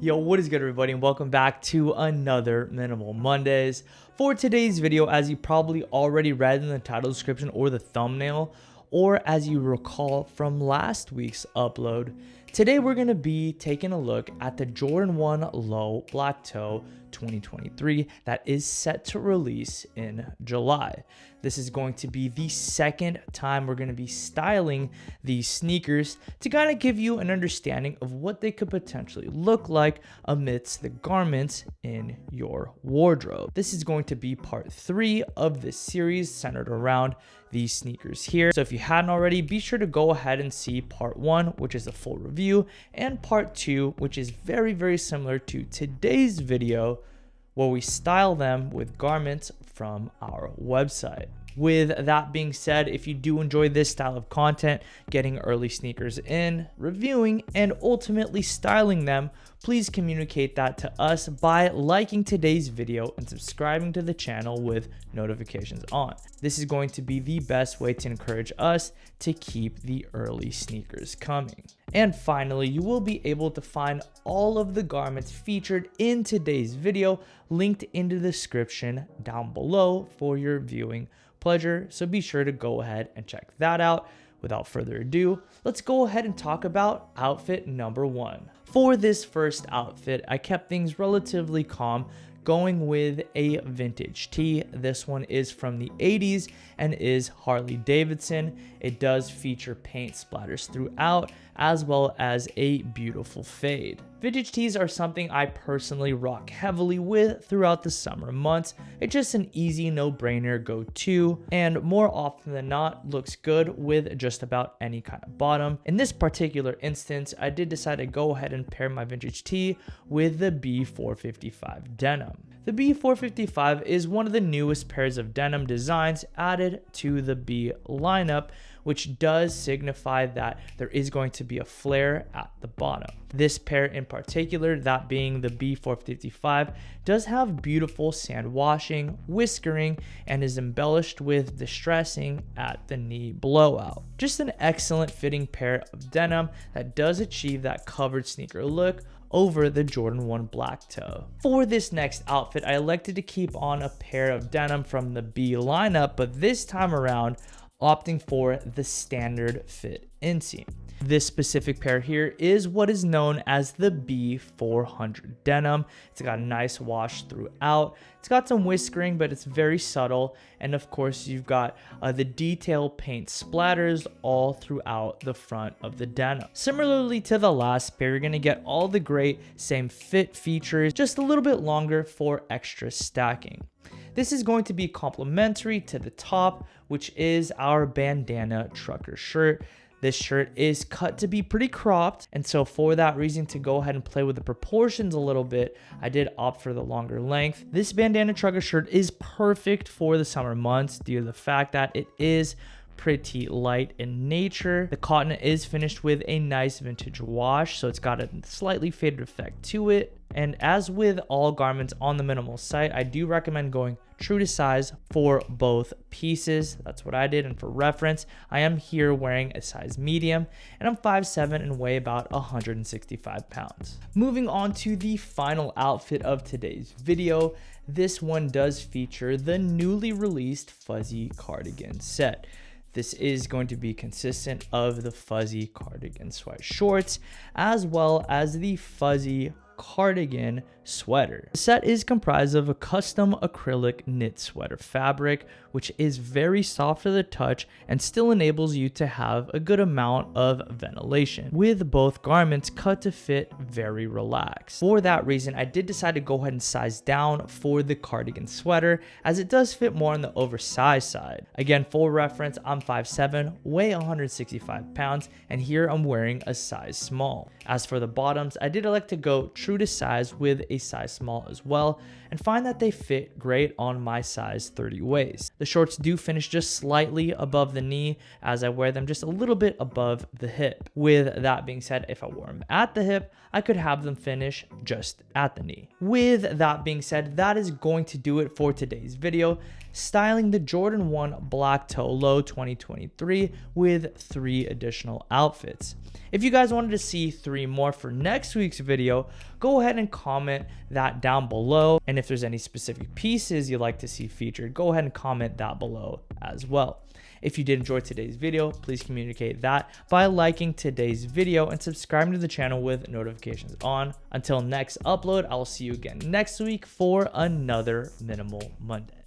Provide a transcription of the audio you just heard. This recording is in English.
Yo, what is good everybody, and welcome back to another Minimal Mondays. For today's video, as you probably already read in the title description or the thumbnail, or as you recall from last week's upload, today we're going to be taking a look at the Jordan 1 Low Black Toe 2023 that is set to release in July. This is going to be the second time we're going to be styling these sneakers to kind of give you an understanding of what they could potentially look like amidst the garments in your wardrobe. This is going to be part 3 of this series centered around these sneakers here. So if you hadn't already, be sure to go ahead and see part 1, which is a full review, and part 2, which is very similar to today's video, where we style them with garments from our website. With that being said, if you do enjoy this style of content, getting early sneakers in, reviewing, and ultimately styling them, please communicate that to us by liking today's video and subscribing to the channel with notifications on. This is going to be the best way to encourage us to keep the early sneakers coming. And finally, you will be able to find all of the garments featured in today's video linked in the description down below for your viewing pleasure. So be sure to go ahead and check that out. Without further ado, let's go ahead and talk about outfit number 1. For this first outfit, I kept things relatively calm, going with a vintage tee. This one is from the 80s and is Harley Davidson. It does feature paint splatters throughout, as well as a beautiful fade. Vintage tees are something I personally rock heavily with throughout the summer months. It's just an easy no-brainer go-to, and more often than not looks good with just about any kind of bottom. In this particular instance, I did decide to go ahead and pair my vintage tee with the B455 denim. The B455 is one of the newest pairs of denim designs added to the B lineup, which does signify that there is going to be a flare at the bottom. This pair in particular, that being the B455, does have beautiful sand washing, whiskering, and is embellished with distressing at the knee blowout. Just an excellent fitting pair of denim that does achieve that covered sneaker look over the Jordan 1 Black Toe. For this next outfit, I elected to keep on a pair of denim from the B lineup, but this time around, opting for the standard fit inseam. This specific pair here is what is known as the B400 denim. It's got a nice wash throughout. It's got some whiskering, but it's very subtle. And of course, you've got the detail paint splatters all throughout the front of the denim. Similarly to the last pair, you're gonna get all the great same fit features, just a little bit longer for extra stacking. This is going to be complementary to the top, which is our bandana trucker shirt. This shirt is cut to be pretty cropped, and so for that reason, to go ahead and play with the proportions a little bit, I did opt for the longer length. This bandana trucker shirt is perfect for the summer months due to the fact that it is pretty light in nature. The cotton is finished with a nice vintage wash, so it's got a slightly faded effect to it. And as with all garments on the Minimal site, I do recommend going true to size for both pieces. That's what I did, and for reference, I am here wearing a size medium, and I'm 5'7" and weigh about 165 pounds. Moving on to the final outfit of today's video, this one does feature the newly released fuzzy cardigan set. This is going to be consistent of the fuzzy cardigan sweat shorts, as well as the fuzzy cardigan sweater. The set is comprised of a custom acrylic knit sweater fabric, which is very soft to the touch and still enables you to have a good amount of ventilation, with both garments cut to fit very relaxed. For that reason, I did decide to go ahead and size down for the cardigan sweater, as it does fit more on the oversized side. Again, for reference, I'm 5'7", weigh 165 pounds, and here I'm wearing a size small. As for the bottoms, I did elect to go true to size with a size small as well, and find that they fit great on my size 30 waist. The shorts do finish just slightly above the knee, as I wear them just a little bit above the hip. With that being said, if I wore them at the hip, I could have them finish just at the knee. With that being said, that is going to do it for today's video, styling the Jordan 1 Black Toe Low 2023 with 3 additional outfits. If you guys wanted to see 3 more for next week's video, go ahead and comment that down below. And if there's any specific pieces you'd like to see featured, go ahead and comment that below as well. If you did enjoy today's video, please communicate that by liking today's video and subscribing to the channel with notifications on. Until next upload, I will see you again next week for another Minimal Monday.